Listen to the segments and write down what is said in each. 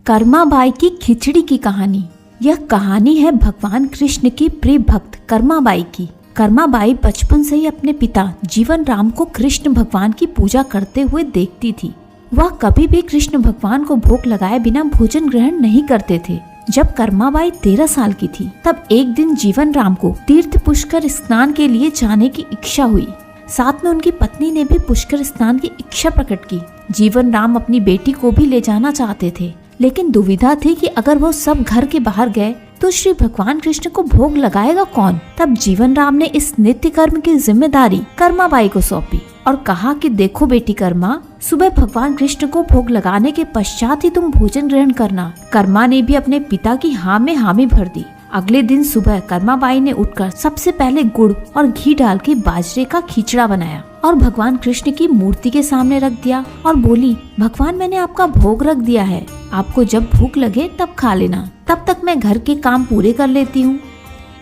कर्माबाई की खिचड़ी की कहानी। यह कहानी है भगवान कृष्ण के प्रिय भक्त कर्माबाई की। कर्माबाई बचपन से ही अपने पिता जीवन राम को कृष्ण भगवान की पूजा करते हुए देखती थी। वह कभी भी कृष्ण भगवान को भोग लगाए बिना भोजन ग्रहण नहीं करते थे। जब कर्माबाई 13 साल की थी तब एक दिन जीवन राम को तीर्थ पुष्कर स्नान के लिए जाने की इच्छा हुई। साथ में उनकी पत्नी ने भी पुष्कर स्नान की इच्छा प्रकट की। जीवन राम अपनी बेटी को भी ले जाना चाहते थे, लेकिन दुविधा थी कि अगर वो सब घर के बाहर गए तो श्री भगवान कृष्ण को भोग लगाएगा कौन। तब जीवन राम ने इस नित्य कर्म की जिम्मेदारी कर्माबाई को सौंपी और कहा कि देखो बेटी कर्मा, सुबह भगवान कृष्ण को भोग लगाने के पश्चात ही तुम भोजन ग्रहण करना। कर्मा ने भी अपने पिता की हाँ में हामी भर दी। अगले दिन सुबह कर्माबाई ने उठकर सबसे पहले गुड़ और घी डाल के बाजरे का खिचड़ा बनाया और भगवान कृष्ण की मूर्ति के सामने रख दिया और बोली, भगवान मैंने आपका भोग रख दिया है, आपको जब भूख लगे तब खा लेना, तब तक मैं घर के काम पूरे कर लेती हूँ।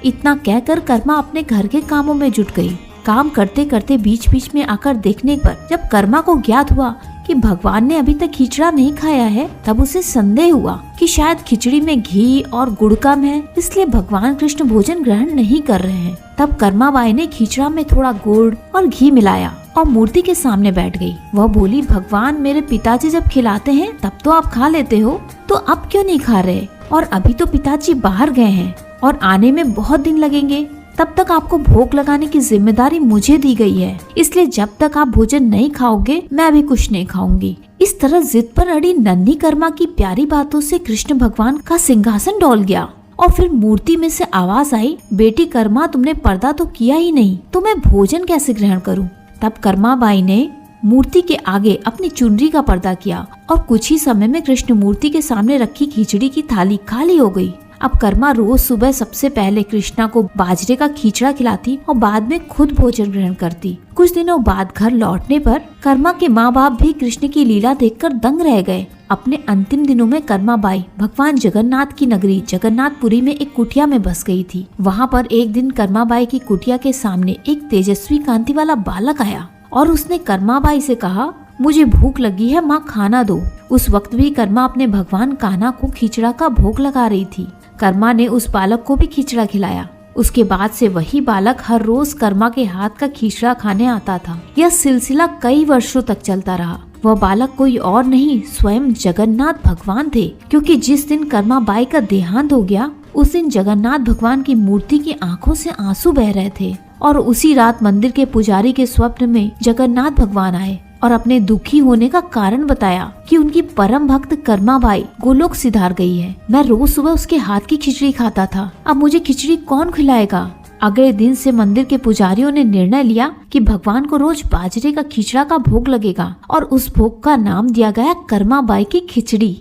इतना कहकर कर्मा अपने घर के कामों में जुट गई। काम करते करते बीच बीच में आकर देखने पर जब कर्मा को ज्ञात हुआ कि भगवान ने अभी तक खिचड़ा नहीं खाया है, तब उसे संदेह हुआ कि शायद खिचड़ी में घी और गुड़ कम है, इसलिए भगवान कृष्ण भोजन ग्रहण नहीं कर रहे हैं। तब कर्माबाई ने खिचड़ा में थोड़ा गुड़ और घी मिलाया और मूर्ति के सामने बैठ गई। वह बोली, भगवान मेरे पिताजी जब खिलाते हैं तब तो आप खा लेते हो, तो अब क्यों नहीं खा रहे? और अभी तो पिताजी बाहर गए हैं और आने में बहुत दिन लगेंगे, तब तक आपको भोग लगाने की जिम्मेदारी मुझे दी गई है, इसलिए जब तक आप भोजन नहीं खाओगे मैं भी कुछ नहीं खाऊंगी। इस तरह जिद पर अड़ी नन्ही कर्मा की प्यारी बातों से कृष्ण भगवान का सिंहासन डोल गया और फिर मूर्ति में से आवाज आई, बेटी कर्मा तुमने पर्दा तो किया ही नहीं, तो मैं भोजन कैसे ग्रहण करूं? तब कर्माबाई ने मूर्ति के आगे अपनी चुनरी का पर्दा किया और कुछ ही समय में कृष्ण मूर्ति के सामने रखी खिचड़ी की थाली खाली हो गई। अब कर्मा रोज सुबह सबसे पहले कृष्णा को बाजरे का खिचड़ा खिलाती और बाद में खुद भोजन ग्रहण करती। कुछ दिनों बाद घर लौटने पर कर्मा के माँ बाप भी कृष्ण की लीला देखकर दंग रह गए। अपने अंतिम दिनों में कर्माबाई भगवान जगन्नाथ की नगरी जगन्नाथपुरी में एक कुटिया में बस गई थी। वहाँ पर एक दिन कर्माबाई की कुटिया के सामने एक तेजस्वी कांति वाला बालक आया और उसने कर्माबाई से कहा, मुझे भूख लगी है माँ, खाना दो। उस वक्त भी कर्मा अपने भगवान कान्हा को खिचड़ा का भोग लगा रही थी। कर्मा ने उस बालक को भी खिचड़ा खिलाया। उसके बाद से वही बालक हर रोज कर्मा के हाथ का खिचड़ा खाने आता था। यह सिलसिला कई वर्षों तक चलता रहा। वह बालक कोई और नहीं, स्वयं जगन्नाथ भगवान थे, क्योंकि जिस दिन कर्माबाई का देहांत हो गया उस दिन जगन्नाथ भगवान की मूर्ति की आंखों से आंसू बह रहे थे और उसी रात मंदिर के पुजारी के स्वप्न में जगन्नाथ भगवान आए और अपने दुखी होने का कारण बताया कि उनकी परम भक्त कर्माबाई गोलोक सिधार गई है। मैं रोज सुबह उसके हाथ की खिचड़ी खाता था, अब मुझे खिचड़ी कौन खिलाएगा? अगले दिन से मंदिर के पुजारियों ने निर्णय लिया कि भगवान को रोज बाजरे का खिचड़ा का भोग लगेगा और उस भोग का नाम दिया गया कर्माबाई की खिचड़ी।